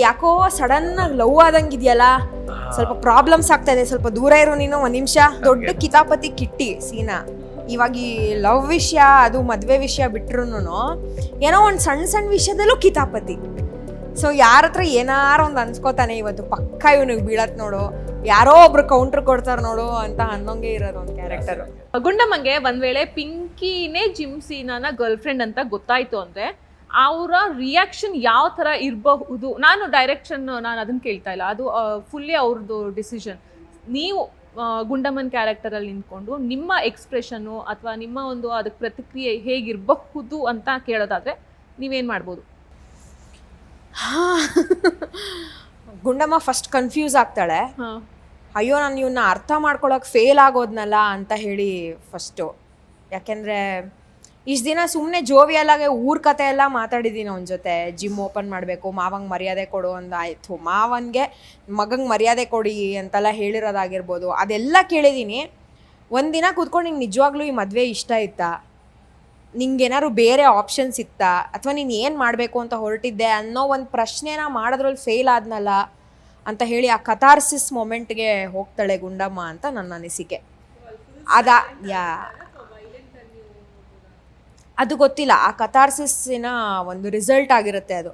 ಯಾಕೋ ಸಡನ್ ಆಗಿ ಲವ್ ಆದಂಗಿದ್ಯಲ್ಲ, ಸ್ವಲ್ಪ ಪ್ರಾಬ್ಲಮ್ಸ್ ಆಗ್ತಾ ಇದೆ, ಸ್ವಲ್ಪ ದೂರ ಇರೋ ನೀನು ಒಂದ್ ನಿಮಿಷ. ದೊಡ್ಡ ಕಿತಾಪತಿ ಕಿಟ್ಟಿ ಸೀನಾ. ಇವಾಗ ಈ ಲವ್ ವಿಷಯ ಅದು ಮದ್ವೆ ವಿಷಯ ಬಿಟ್ರು ಏನೋ ಒಂದು ಸಣ್ಣ ಸಣ್ಣ ವಿಷಯದಲ್ಲೂ ಕಿತಾಪತಿ. ಸೊ ಯಾರ ಹತ್ರ ಏನಾರು ಒಂದು ಅನ್ಸ್ಕೋತಾನೆ, ಇವತ್ತು ಪಕ್ಕ ಇವನಿಗೆ ಬೀಳತ್ ನೋಡು, ಯಾರೋ ಒಬ್ರು ಕೌಂಟರ್ ಕೊಡ್ತಾರ ನೋಡು ಅಂತ ಅನ್ನೋಂಗೆ ಇರೋದು ಒಂದು ಕ್ಯಾರೆಕ್ಟರ್. ಗುಂಡಮ್ಮಂಗೆ ಒಂದ್ ವೇಳೆ ಪಿಂಕಿನೇ ಜಿಮ್ ಸೀನಾನ ಗರ್ಲ್ ಫ್ರೆಂಡ್ ಅಂತ ಗೊತ್ತಾಯ್ತು ಅಂದ್ರೆ ಅವರ ರಿಯಾಕ್ಷನ್ ಯಾವ ತರ ಇರಬಹುದು? ನಾನು ಡೈರೆಕ್ಷನ್ ನಾನು ಅದನ್ನ ಕೇಳ್ತಾ ಇಲ್ಲ, ಅದು ಫುಲ್ಲಿ ಅವ್ರದ್ದು ಡಿಸಿಷನ್. ನೀವು ಗುಂಡಮ್ಮನ್ ಕ್ಯಾರೆಕ್ಟರ್ ಅಲ್ಲಿ ನಿಂತ್ಕೊಂಡು ನಿಮ್ಮ ಎಕ್ಸ್ಪ್ರೆಷನ್ನು ಅಥವಾ ನಿಮ್ಮ ಒಂದು ಅದಕ್ಕೆ ಪ್ರತಿಕ್ರಿಯೆ ಹೇಗಿರಬಹುದು ಅಂತ ಕೇಳೋದಾದ್ರೆ ನೀವೇನ್ ಮಾಡ್ಬೋದು? ಗುಂಡಮ್ಮ ಫಸ್ಟ್ ಕನ್ಫ್ಯೂಸ್ ಆಗ್ತಾಳೆ, ಅಯ್ಯೋ ನಾನು ಇವನ್ನ ಅರ್ಥ ಮಾಡ್ಕೊಳಕ್ ಫೇಲ್ ಆಗೋದ್ನಲ್ಲ ಅಂತ ಹೇಳಿ ಫಸ್ಟು. ಯಾಕೆಂದರೆ ಇಷ್ಟು ದಿನ ಸುಮ್ಮನೆ ಜೋವಿಯಲ್ಲಾಗೆ ಊರ ಕತೆ ಎಲ್ಲ ಮಾತಾಡಿದ್ದೀನಿ ಅವನ ಜೊತೆ. ಜಿಮ್ ಓಪನ್ ಮಾಡಬೇಕು, ಮಾವಂಗೆ ಮರ್ಯಾದೆ ಕೊಡು ಅಂದಾಯಿತು, ಮಾವನಿಗೆ ಮಗಂಗೆ ಮರ್ಯಾದೆ ಕೊಡಿ ಅಂತೆಲ್ಲ ಹೇಳಿರೋದಾಗಿರ್ಬೋದು, ಅದೆಲ್ಲ ಕೇಳಿದ್ದೀನಿ. ಒಂದಿನ ಕೂತ್ಕೊಂಡು ನಿಂಗೆ ನಿಜವಾಗ್ಲೂ ಈ ಮದುವೆ ಇಷ್ಟ ಇತ್ತಾ, ನಿಂಗೇನಾದ್ರು ಬೇರೆ ಆಪ್ಷನ್ಸ್ ಇತ್ತಾ, ಅಥವಾ ನೀನು ಏನು ಮಾಡಬೇಕು ಅಂತ ಹೊರಟಿದ್ದೆ ಅನ್ನೋ ಒಂದು ಪ್ರಶ್ನೆನ ಮಾಡೋದ್ರಲ್ಲಿ ಫೇಲ್ ಆದ್ನಲ್ಲ ಅಂತ ಹೇಳಿ ಆ ಕಥಾರ್ಸಿಸ್ ಮೊಮೆಂಟ್ಗೆ ಹೋಗ್ತಾಳೆ ಗುಂಡಮ್ಮ ಅಂತ ನನ್ನ ಅನಿಸಿಕೆ. ಅದು ಗೊತ್ತಿಲ್ಲ, ಆ ಕಥಾರ್ಸಿಸ್ಸಿನ ಒಂದು ರಿಸಲ್ಟ್ ಆಗಿರುತ್ತೆ ಅದು.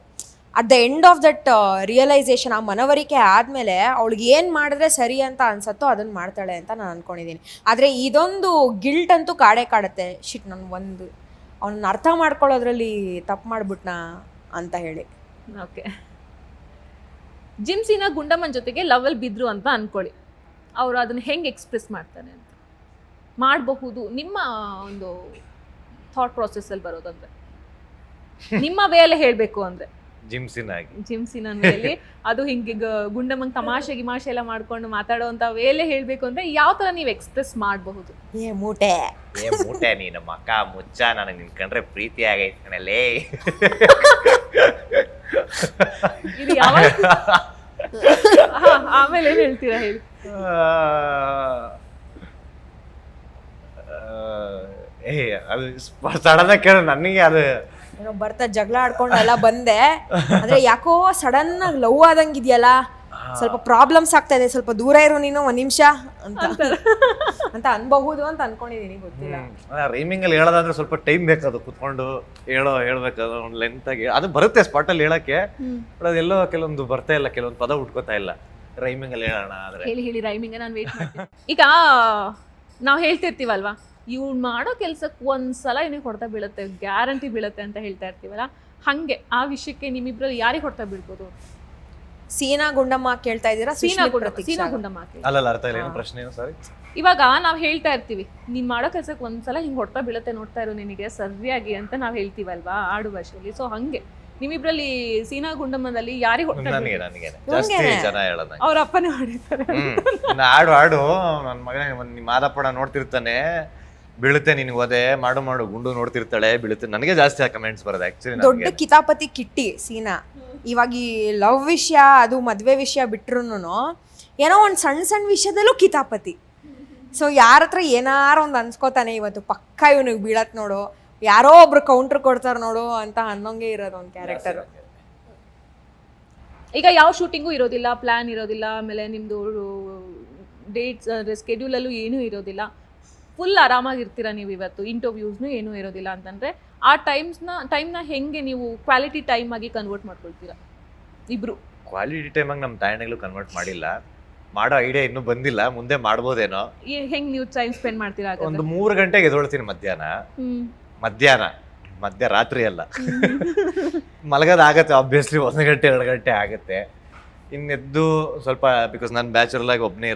At the end of that realization, ಆ ಮನವರಿಕೆ ಆದಮೇಲೆ ಅವಳಿಗೆ ಏನು ಮಾಡಿದ್ರೆ ಸರಿ ಅಂತ ಅನ್ಸತ್ತೋ ಅದನ್ನು ಮಾಡ್ತಾಳೆ ಅಂತ ನಾನು ಅಂದ್ಕೊಂಡಿದ್ದೀನಿ. ಆದರೆ ಇದೊಂದು ಗಿಲ್ಟ್ ಅಂತೂ ಕಾಡುತ್ತೆ, ಶಿಟ್ ನಾನು ಅವನನ್ನ ಅರ್ಥ ಮಾಡ್ಕೊಳ್ಳೋದ್ರಲ್ಲಿ ತಪ್ಪು ಮಾಡ್ಬಿಟ್ನಾ ಅಂತ ಹೇಳಿ. ಓಕೆ, ಜಿಮ್ ಸೀನಾ ಗುಂಡಮ್ಮನ ಜೊತೆಗೆ ಲವಲ್ ಬಿದ್ರು ಅಂತ ಅನ್ಕೊಳ್ಳಿ, ಅವರು ಅದನ್ನ ಹೆಂಗೆ ಎಕ್ಸ್ಪ್ರೆಸ್ ಮಾಡ್ತಾನೆ ಅಂತ ಮಾಡಬಹುದು ನಿಮ್ಮ ಒಂದು ಥಾಟ್ ಪ್ರಾಸೆಸ್ ಅಲ್ಲಿ ಬರೋದಂದ್ರೆ, ನಿಮ್ಮ ವೇಯಲ್ಲಿ ಹೇಳಬೇಕು ಅಂದ್ರೆ ಜಿಮ್ ಸೀನಾ ವೇಲಿ ಅದು ಹಿಂಗೆ ಗುಂಡಮ್ಮಂಗ್ ತಮಾಷೆ ಗಿಮಾಷೆ ಎಲ್ಲ ಮಾಡ್ಕೊಂಡು ಮಾತಾಡೋಂಥ ವೇಲೆ ಹೇಳಬೇಕು ಅಂದ್ರೆ ಯಾವ ತರ ನೀವು ಎಕ್ಸ್ಪ್ರೆಸ್ ಮಾಡಬಹುದು? ಏ ಮೂಟೆ ನೀನು ಮಕ್ಕ ಮುಚ್ಚ, ನನಗೆ ನಿನ್ ಕಂಡ್ರೆ ಪ್ರೀತಿ ಆಗೈತೆ ಕಣಲೇ. ಇದು ಯಾವ ಆಮೇಲೆ ಏನ್ ಹೇಳ್ತೀರಾ ಹೇಳಿ? ಅದು ಸಡನ್ ಕೇಳ, ನನಗೆ ಅದು ಏನೋ ಬರ್ತಾ ಜಗಳ ಆಡ್ಕೊಂಡು ಎಲ್ಲ ಬಂದೆ, ಆದ್ರೆ ಯಾಕೋ ಸಡನ್ ಆಗಿ ಲವ್ ಆದಂಗಿದ್ಯಲ್ಲ, ಸ್ವಲ್ಪ ಪ್ರಾಬ್ಲಮ್ಸ್ ಆಗ್ತಾ ಇದೆ, ಸ್ವಲ್ಪ ದೂರ ಇರೋ ನೀನು ಒಂದ್ ನಿಮಿಷ ಅಂತ ಅನ್ಬಹುದು ಅಂತ ಅನ್ಕೊಂಡಿದೀನಿ, ಗೊತ್ತಿಲ್ಲ. ರೈಮಿಂಗ್ ಅಲ್ಲಿ ಹೇಳೋದಾದ್ರೆ ಸ್ವಲ್ಪ ಟೈಮ್ ಬೇಕದು, ಕುತ್ಕೊಂಡು ಹೇಳ್ಬೇಕಾದ್ರೆ ಒಂದು ಲೆಂತ್ ಆಗಿ ಅದು ಬರುತ್ತೆ ಸ್ಪಾಟ್ ಅಲ್ಲಿ ಹೇಳಕ್ಕೆ, ಬಟ್ ಅದೆಲ್ಲೋ ಕೆಲವೊಂದು ಬರ್ತಾ ಇಲ್ಲ, ಕೆಲವೊಂದು ಪದ ಹುಡ್ಕೋತಾ ಇಲ್ಲ. ರೈಮಿಂಗ್ ಅಲ್ಲಿ ಹೇಳೋಣ ಆದ್ರೆ ಹೇಳಿ ರೈಮಿಂಗ್ ನಾನು ವೇಟ್ ಮಾಡ್ತೀನಿ. ಈಗ ನಾವು ಹೇಳ್ತಿರ್ತೀವಲ್ವಾ, ಇವ್ನು ಮಾಡೋ ಕೆಲ್ಸಕ್ಕೆ ಒಂದ್ಸಲ ಇವನಿಗೆ ಹೊಡ್ತಾ ಬೀಳುತ್ತೆ, ಗ್ಯಾರಂಟಿ ಬೀಳುತ್ತೆ ಅಂತ ಹೇಳ್ತಾ ಇರ್ತೀವಲ್ಲ, ಹಂಗೆ ಆ ವಿಷಯಕ್ಕೆ ನಿಮ್ಮಿಬ್ರಲ್ಲಿ ಯಾರಿಗೆ ಹೊಡ್ತಾ ಬೀಳ್ಬೋದು? ಸೀನಾ ಗುಂಡಮ್ಮ ಕೇಳ್ತಾ ಇದ್ದೀರಾ? ಸೀನಾ ಗುಂಡಮ್ಮ ಅಲ್ಲ, ಅರ್ಥ ಇಲ್ಲ, ಏನು ಪ್ರಶ್ನೆ ಏನು? ಸಾರಿ. ಇವಾಗ ನಾವ್ ಹೇಳ್ತಾ ಇರ್ತೀವಿ, ನೀನ್ ಮಾಡೋ ಕೆಲ್ಸಕ್ಕೆ ಒಂದ್ಸಲ ಹಿಂಗ್ ಹೊಡ್ತಾ ಬೀಳುತ್ತೆ, ನೋಡ್ತಾ ಇರೋ ನಿನಗೆ ಸರಿಯಾಗಿ ಅಂತ ನಾವ್ ಹೇಳ್ತೀವಲ್ವಾ ಆಡು ಭಾಷೆಯಲ್ಲಿ. ಸೊ ಹಂಗೆ ನಿಮ್ಮಿಬ್ರಲ್ಲಿ ಸೀನಾ ಗುಂಡಮ್ಮದಲ್ಲಿ ಯಾರಿಗೆ ಹೊಡ್ತಾ ಜಾಸ್ತಿ ಜನ ಹೇಳೋದು ಅವ್ರ ಅಪ್ಪನೇ ಹೊಡಿತಾರೆ. ಆಡು ನನ್ನ ಮಗನೇ ನಿಮ್ಮ ಮಾದಪ್ಪಡ ನೋಡ್ತಿರ್ತಾನೆ, ಬೀಳುತ್ತೆ ನಿನ್ಗೆ ಓದೆ, ಮಾಡು ಗುಂಡು ನೋಡ್ತಿರ್ತಾಳೆ, ಬೀಳುತ್ತೆ. ನನಗೆ ಜಾಸ್ತಿ ಕಮೆಂಟ್ಸ್ ಬರೋದು ಆಕ್ಚುಲಿ. ದೊಡ್ಡ ಕಿತಾಪತಿ ಕಿಟ್ಟಿ ಸೀನಾ. ಇವಾಗ ಈ ಲವ್ ವಿಷಯ ಅದು ಮದ್ವೆ ವಿಷಯ ಬಿಟ್ರು ಏನೋ ಒಂದು ಸಣ್ಣ ಸಣ್ಣ ವಿಷಯದಲ್ಲೂ ಕಿತಾಪತಿ. ಸೊ ಯಾರ ಹತ್ರ ಏನಾರು ಒಂದು ಅನ್ಸ್ಕೋತಾನೆ, ಇವತ್ತು ಪಕ್ಕ ಇವನಿಗೆ ಬೀಳತ್ ನೋಡು, ಯಾರೋ ಒಬ್ರು ಕೌಂಟರ್ ಕೊಡ್ತಾರ ನೋಡು ಅಂತ ಅನ್ನೋಂಗೆ ಇರೋದು ಒಂದು ಕ್ಯಾರೆಕ್ಟರ್. ಈಗ ಯಾವ ಶೂಟಿಂಗು ಇರೋದಿಲ್ಲ, ಪ್ಲಾನ್ ಇರೋದಿಲ್ಲ, ಆಮೇಲೆ ನಿಮ್ದು ಡೇಟ್ಸ್ ಸ್ಕೆಡ್ಯೂಲ್ ಅಲ್ಲೂ ಏನೂ ಇರೋದಿಲ್ಲ, ಫುಲ್ ಆರಾಮಾಗಿರ್ತೀರಾ ನೀವು. ಇವತ್ತು ಇಂಟರ್ವ್ಯೂಸ್ನು ಏನೂ ಇರೋದಿಲ್ಲ ಅಂತಂದ್ರೆ ಆ ಟೈಮ್ನ ಹೆಂಗೆ ನೀವು ಕ್ವಾಲಿಟಿ ಟೈಮ್ ಆಗಿ ಕನ್ವರ್ಟ್ ಮಾಡ್ಕೊಳ್ತೀರಾ ಇಬ್ರು? ಕ್ವಾಲಿಟಿ ಟೈಮ್ ಆಗಿ ನಮ್ಮ ತಾಯಣಗಳು ಕನ್ವರ್ಟ್ ಮಾಡಿಲ್ಲ, ಮಾಡೋ ಐಡಿಯಾ ಇನ್ನೂ ಬಂದಿಲ್ಲ, ಮುಂದೆ ಮಾಡ್ಬೋದೇನೋ. ಹೆಂಗ್ ನೀವು ಟೈಮ್ ಸ್ಪೆಂಡ್ ಮಾಡ್ತೀರಾ? ಒಂದು 3 ಗಂಟೆಗೆ ಎದೊಳ್ತೀನಿ ಮಧ್ಯರಾತ್ರಿ ಅಲ್ಲ, ಮಲಗೋದಾಗತ್ತೆ ಆಬ್ವಿಯಸ್ಲಿ 1 ಗಂಟೆ 2 ಗಂಟೆ ಆಗುತ್ತೆ. ಇನ್ನೆದ್ದು ಸ್ವಲ್ಪ, ಬಿಕಾಸ್ ನಾನು ಬ್ಯಾಚುಲರ್ ಆಗಿ ಒಬ್ಬನೇ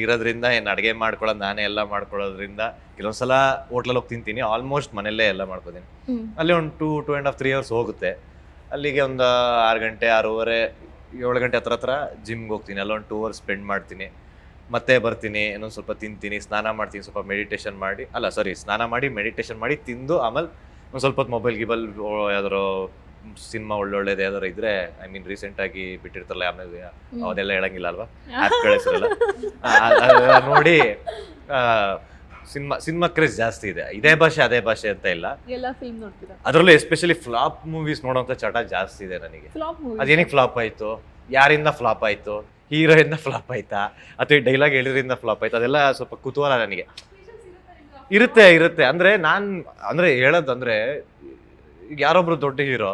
ಇರೋದ್ರಿಂದ ಏನು ಅಡುಗೆ ಮಾಡ್ಕೊಳ್ಳೋದು ನಾನೇ ಎಲ್ಲ ಮಾಡ್ಕೊಳ್ಳೋದ್ರಿಂದ ಕೆಲವೊಂದ್ಸಲ ಹೋಟ್ಲಲ್ಲಿ ಹೋಗಿ ತಿಂತೀನಿ, ಆಲ್ಮೋಸ್ಟ್ ಮನೆಯಲ್ಲೇ ಎಲ್ಲ ಮಾಡ್ಕೋತೀನಿ. ಅಲ್ಲಿ ಒಂದು 2.5-3 ಅವರ್ಸ್ ಹೋಗುತ್ತೆ. ಅಲ್ಲಿಗೆ ಒಂದು 6 ಗಂಟೆ 6:30 7 ಗಂಟೆ ಹತ್ರ ಜಿಮ್ಗೆ ಹೋಗ್ತೀನಿ, ಅಲ್ಲೊಂದು 2 ಅವರ್ಸ್ ಸ್ಪೆಂಡ್ ಮಾಡ್ತೀನಿ. ಮತ್ತೆ ಬರ್ತೀನಿ, ಇನ್ನೊಂದು ಸ್ವಲ್ಪ ತಿಂತೀನಿ, ಸ್ನಾನ ಮಾಡ್ತೀನಿ, ಸ್ವಲ್ಪ ಸ್ನಾನ ಮಾಡಿ ಮೆಡಿಟೇಷನ್ ಮಾಡಿ ತಿಂದು ಆಮೇಲೆ ಒಂದು ಸ್ವಲ್ಪ ಹೊತ್ತು ಮೊಬೈಲ್ ಯಾವ್ದಾರು ಸಿನಿಮಾ ಒಳ್ಳೊಳ್ಳೇದು ಯಾವ್ದಾರು ಇದ್ರೆ, ಐ ಮೀನ್ ರೀಸೆಂಟ್ ಆಗಿ ಬಿಟ್ಟಿರ್ತಾರಲ್ಲ ಆಮೇಲೆ ಅದೆಲ್ಲ ಹೇಳಂಗಿಲ್ಲ ಅಲ್ವಾ, ಆ್ಯಪ್ ಕಳಿಸಿರಲ್ಲ, ನೋಡಿ ಸಿನಿಮಾ ಕ್ರೇಜ್ ಜಾಸ್ತಿ ಇದೆ. ಇದೇ ಭಾಷೆ ಅದೇ ಭಾಷೆ ಅಂತ ಇಲ್ಲ, ಎಲ್ಲ ಫಿಲ್ಮ್ ನೋಡ್ತೀರಾ? ಅದರಲ್ಲೂ ಎಸ್ಪೆಷಲಿ ಫ್ಲಾಪ್ ಮೂವೀಸ್ ನೋಡೋಂಥ ಚಟ ಜಾಸ್ತಿ ಇದೆ ನನಗೆ. ಫ್ಲಾಪ್ ಮೂವಿ ಅದೇನಕ್ಕೆ ಫ್ಲಾಪ್ ಆಯಿತು, ಯಾರಿಂದ ಫ್ಲಾಪ್ ಆಯಿತು, ಹೀರೋಯಿಂದ ಫ್ಲಾಪ್ ಆಯ್ತಾ ಅಥವಾ ಈ ಡೈಲಾಗ್ ಹೇಳಿದ್ರಿಂದ ಫ್ಲಾಪ್ ಆಯ್ತು, ಅದೆಲ್ಲ ಸ್ವಲ್ಪ ಕುತೂಹಲ ನನಗೆ ಇರುತ್ತೆ. ಅಂದರೆ ಹೇಳೋದಂದ್ರೆ ಈಗ ಯಾರೊಬ್ರು ದೊಡ್ಡ ಹೀರೋ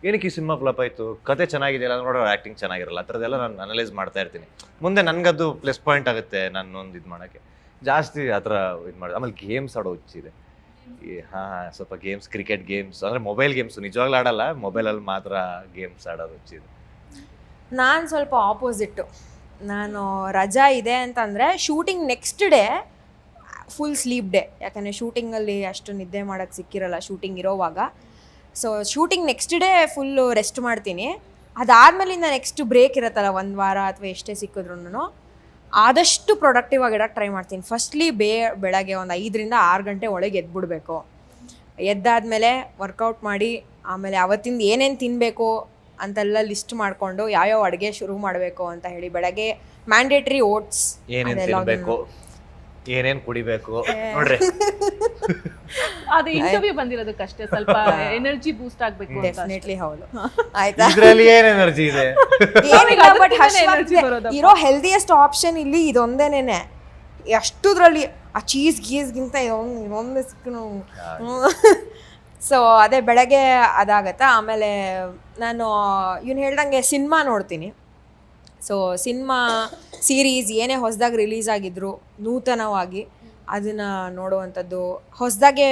ಏನಕ್ಕೆ ಈ ಸಿನಿಮಾ ಫ್ಲಾಪ್ ಆಯಿತು, ಕತೆ ಚೆನ್ನಾಗಿದೆಯಲ್ಲ ನೋಡೋ ಆ್ಯಕ್ಟಿಂಗ್ ಚೆನ್ನಾಗಿರಲ್ಲ, ಆ ಥರದ್ದೆಲ್ಲ ನಾನು ಅನಲೈಸ್ ಮಾಡ್ತಾ ಇರ್ತೀನಿ. ಮುಂದೆ ನನಗದು ಪ್ಲಸ್ ಪಾಯಿಂಟ್ ಆಗುತ್ತೆ ನಾನು ಒಂದು ಇದು ಮಾಡೋಕ್ಕೆ. ಜಾಸ್ತಿ ಆ ಥರ ಇದು ಮಾಡೋದು. ಆಮೇಲೆ ಗೇಮ್ಸ್ ಆಡೋ ಹುಚ್ಚಿದೆ. ಸ್ವಲ್ಪ ಗೇಮ್ಸ್, ಕ್ರಿಕೆಟ್ ಗೇಮ್ಸ್ ಅಂದರೆ ಮೊಬೈಲ್ ಗೇಮ್ಸು ನಿಜವಾಗ್ಲೂ ಆಡಲ್ಲ, ಮೊಬೈಲಲ್ಲಿ ಮಾತ್ರ ಗೇಮ್ಸ್ ಆಡೋದು ಹುಚ್ಚಿದೆ. ನಾನು ಸ್ವಲ್ಪ ಆಪೋಸಿಟ್ಟು. ನಾನು ರಜಾ ಇದೆ ಅಂತಂದರೆ shooting next day full sleep day, ಯಾಕಂದರೆ ಶೂಟಿಂಗಲ್ಲಿ ಅಷ್ಟು ನಿದ್ದೆ ಮಾಡೋಕ್ಕೆ ಸಿಕ್ಕಿರಲ್ಲ ಶೂಟಿಂಗ್ ಇರೋವಾಗ. So shooting next day full rest ಮಾಡ್ತೀನಿ. ಅದಾದಮೇಲಿಂದ ನೆಕ್ಸ್ಟ್ ಬ್ರೇಕ್ ಇರುತ್ತಲ್ಲ 1 ವಾರ ಅಥವಾ ಎಷ್ಟೇ ಸಿಕ್ಕಿದ್ರೂ ಆದಷ್ಟು ಪ್ರೊಡಕ್ಟಿವ್ ಆಗಿಡೋಕ್ಕೆ ಟ್ರೈ ಮಾಡ್ತೀನಿ. ಫಸ್ಟ್ಲಿ ಬೆಳಗ್ಗೆ ಒಂದು 5ರಿಂದ 6 ಗಂಟೆ ಒಳಗೆ ಎದ್ಬಿಡ್ಬೇಕು. ಎದ್ದಾದಮೇಲೆ ವರ್ಕೌಟ್ ಮಾಡಿ ಆಮೇಲೆ ಅವತ್ತಿಂದ ಏನೇನು ತಿನ್ನಬೇಕು ಅಂತೆಲ್ಲ ಲಿಸ್ಟ್ ಮಾಡಿಕೊಂಡು ಯಾವ್ಯಾವ ಅಡುಗೆ ಶುರು ಮಾಡಬೇಕು ಅಂತ ಹೇಳಿ ಬೆಳಗ್ಗೆ ಮ್ಯಾಂಡೇಟ್ರಿ ಓಟ್ಸ್ ಏನೇನು ತಿನ್ನಬೇಕು, ಏನೇನು ಕುಡಿಬೇಕು ನೋಡ್ರಿ. ಅದು ಇಂಟರ್ವ್ಯೂ ಬಂದಿರೋದಕ್ಕಷ್ಟೇ, ಸ್ವಲ್ಪ ಎನರ್ಜಿ ಬೂಸ್ಟ್ ಆಗಬೇಕು ಅಂತ. ಡೆಫಿನೆಟ್ಲಿ ಹೌದು. ಆಯ್ತಾ, ಇದರಲ್ಲಿ ಏನು ಎನರ್ಜಿ ಇದೆ? ಏನಿಲ್ಲ, ಬಟ್ ಇರೋ ಹೆಲ್ದಿಯೆಸ್ಟ್ ಆಪ್ಷನ್ ಇಲ್ಲಿ ಇದೊಂದೇನೆ. ಅಷ್ಟುದ್ರಲ್ಲಿ ಆ ಚೀಸ್ ಗೀಸ್ಗಿಂತ ಇದೊಂದೇ ಸಿಕ್ಕನು. ಸೊ ಅದೇ ಬೆಳಗ್ಗೆ ಅದಾಗತ್ತಾ. ಆಮೇಲೆ ನಾನು ಇವ್ನು ಹೇಳ್ದಂಗೆ ಸಿನಿಮಾ ನೋಡ್ತೀನಿ. ಸೊ ಸಿನಿಮಾ ಸೀರೀಸ್ ಏನೇ ಹೊಸದಾಗಿ ರಿಲೀಸ್ ಆಗಿದ್ರು ನೂತನವಾಗಿ ಅದನ್ನು ನೋಡುವಂಥದ್ದು. ಹೊಸದಾಗೆ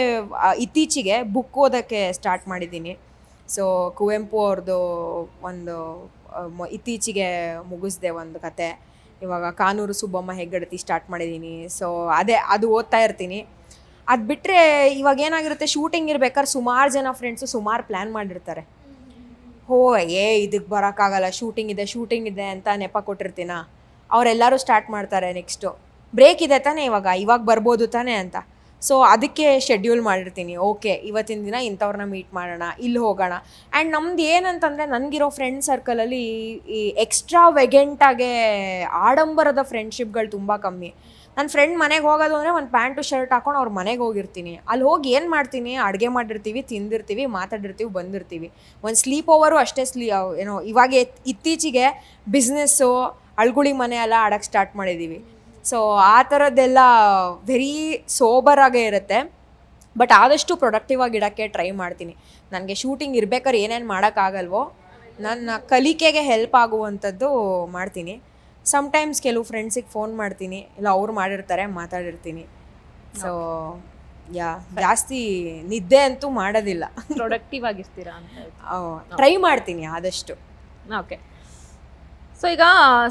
ಇತ್ತೀಚೆಗೆ ಬುಕ್ ಓದೋಕ್ಕೆ ಸ್ಟಾರ್ಟ್ ಮಾಡಿದ್ದೀನಿ. ಸೊ ಕುವೆಂಪು ಅವ್ರದ್ದು ಒಂದು ಇತ್ತೀಚೆಗೆ ಮುಗಿಸ್ದೆ ಒಂದು ಕತೆ. ಇವಾಗ ಕಾನೂರು ಸುಬ್ಬಮ್ಮ ಹೆಗ್ಗಡತಿ ಸ್ಟಾರ್ಟ್ ಮಾಡಿದ್ದೀನಿ. ಸೊ ಅದು ಓದ್ತಾ ಇರ್ತೀನಿ. ಅದು ಬಿಟ್ಟರೆ ಇವಾಗ ಏನಾಗಿರುತ್ತೆ, ಶೂಟಿಂಗ್ ಇರ್ಬೇಕಾದ್ರೆ ಸುಮಾರು ಜನ ಫ್ರೆಂಡ್ಸು ಸುಮಾರು ಪ್ಲ್ಯಾನ್ ಮಾಡಿರ್ತಾರೆ. ಇದಕ್ಕೆ ಬರೋಕ್ಕಾಗಲ್ಲ, ಶೂಟಿಂಗ್ ಇದೆ ಅಂತ ನೆಪ ಕೊಟ್ಟಿರ್ತೀನ. ಅವರೆಲ್ಲರೂ ಸ್ಟಾರ್ಟ್ ಮಾಡ್ತಾರೆ ನೆಕ್ಸ್ಟು ಬ್ರೇಕ್ ಇದೆ ತಾನೇ, ಇವಾಗ ಬರ್ಬೋದು ತಾನೇ ಅಂತ. ಸೊ ಅದಕ್ಕೆ ಶೆಡ್ಯೂಲ್ ಮಾಡಿರ್ತೀನಿ. ಓಕೆ, ಇವತ್ತಿನ ದಿನ ಇಂಥವ್ರನ್ನ ಮೀಟ್ ಮಾಡೋಣ, ಇಲ್ಲಿ ಹೋಗೋಣ. ಆ್ಯಂಡ್ ನಮ್ದು ಏನಂತಂದರೆ ನನಗಿರೋ ಫ್ರೆಂಡ್ ಸರ್ಕಲಲ್ಲಿ ಈ ಎಕ್ಸ್ಟ್ರಾ ವೆಗೆಂಟಾಗೆ ಆಡಂಬರದ ಫ್ರೆಂಡ್ಶಿಪ್ಗಳು ತುಂಬ ಕಮ್ಮಿ. ನನ್ನ ಫ್ರೆಂಡ್ ಮನೆಗೆ ಹೋಗೋದು ಅಂದರೆ ಒಂದು ಪ್ಯಾಂಟು ಶರ್ಟ್ ಹಾಕೊಂಡು ಅವ್ರ ಮನೆಗೆ ಹೋಗಿರ್ತೀನಿ. ಅಲ್ಲಿ ಹೋಗಿ ಏನು ಮಾಡ್ತೀನಿ, ಅಡುಗೆ ಮಾಡಿರ್ತೀವಿ, ತಿಂದಿರ್ತೀವಿ, ಮಾತಾಡಿರ್ತೀವಿ, ಬಂದಿರ್ತೀವಿ. ಒಂದು ಸ್ಲೀಪ್ ಓವರು ಅಷ್ಟೇ. ಇವಾಗ ಇತ್ತೀಚೆಗೆ ಬಿಸ್ನೆಸ್ಸು, ಅಳ್ಗುಳಿ ಮನೆ ಎಲ್ಲ ಆಡೋಕ್ಕೆ ಸ್ಟಾರ್ಟ್ ಮಾಡಿದ್ದೀವಿ. ಸೊ ಆ ಥರದ್ದೆಲ್ಲ ವೆರಿ ಸೋಬರಾಗೇ ಇರುತ್ತೆ. ಬಟ್ ಆದಷ್ಟು ಪ್ರೊಡಕ್ಟಿವ್ ಆಗಿ ಇಡೋಕ್ಕೆ ಟ್ರೈ ಮಾಡ್ತೀನಿ. ನನಗೆ ಶೂಟಿಂಗ್ ಇರ್ಬೇಕಾದ್ರೆ ಏನೇನು ಮಾಡೋಕ್ಕಾಗಲ್ವೋ ನನ್ನ ಕಲಿಕೆಗೆ ಹೆಲ್ಪ್ ಆಗುವಂಥದ್ದು ಮಾಡ್ತೀನಿ. ಸಮ್ಟೈಮ್ಸ್ ಕೆಲವು ಫ್ರೆಂಡ್ಸಿಗೆ ಫೋನ್ ಮಾಡ್ತೀನಿ, ಇಲ್ಲ ಅವ್ರು ಮಾಡಿರ್ತಾರೆ, ಮಾತಾಡಿರ್ತೀನಿ. ಸೊ ಜಾಸ್ತಿ ನಿದ್ದೆ ಅಂತೂ ಮಾಡೋದಿಲ್ಲ. ಪ್ರೊಡಕ್ಟಿವ್ ಆಗಿರ್ತೀರಾ ಅಂತ ಟ್ರೈ ಮಾಡ್ತೀನಿ ಆದಷ್ಟು. ಓಕೆ. ಸೊ ಈಗ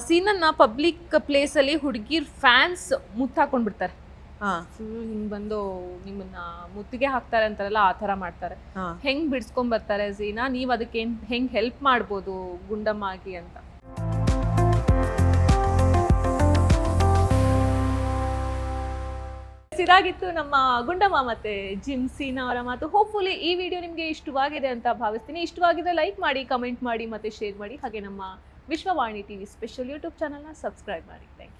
ಸೀನನ್ನ ಪಬ್ಲಿಕ್ ಪ್ಲೇಸಲ್ಲಿ ಹುಡುಗಿರ್ ಫ್ಯಾನ್ಸ್ ಮುತ್ತಾಕೊಂಡ್ಬಿಡ್ತಾರೆ. ಹಿಂಗೆ ಬಂದು ನಿಮ್ಮನ್ನ ಮುತ್ತಿಗೆ ಹಾಕ್ತಾರೆ ಅಂತಾರಲ್ಲ, ಆ ಥರ ಮಾಡ್ತಾರೆ. ಹೆಂಗೆ ಬಿಡಿಸ್ಕೊಂಡ್ಬರ್ತಾರೆ ಸೀನಾ? ನೀವು ಅದಕ್ಕೆ ಹೆಂಗೆ ಹೆಲ್ಪ್ ಮಾಡ್ಬೋದು ಗುಂಡಮ್ಮ ಆಗಿ ಅಂತ? ಇದಾಗಿತ್ತು ನಮ್ಮ ಗುಂಡಮ್ಮ ಮತ್ತೆ ಜಿಮ್ ಸೀನಾ ಅವರ ಮಾತು. ಹೋಪ್ಫುಲಿ ಈ ವಿಡಿಯೋ ನಿಮಗೆ ಇಷ್ಟವಾಗಿದೆ ಅಂತ ಭಾವಿಸ್ತೀನಿ. ಇಷ್ಟವಾಗಿದ್ರೆ ಲೈಕ್ ಮಾಡಿ, ಕಮೆಂಟ್ ಮಾಡಿ, ಮತ್ತೆ ಶೇರ್ ಮಾಡಿ. ಹಾಗೆ ನಮ್ಮ ವಿಶ್ವವಾಣಿ ಟಿವಿ ಸ್ಪೆಷಲ್ ಯೂಟ್ಯೂಬ್ ಚಾನಲ್ನ ಸಬ್ಸ್ಕ್ರೈಬ್ ಮಾಡಿ.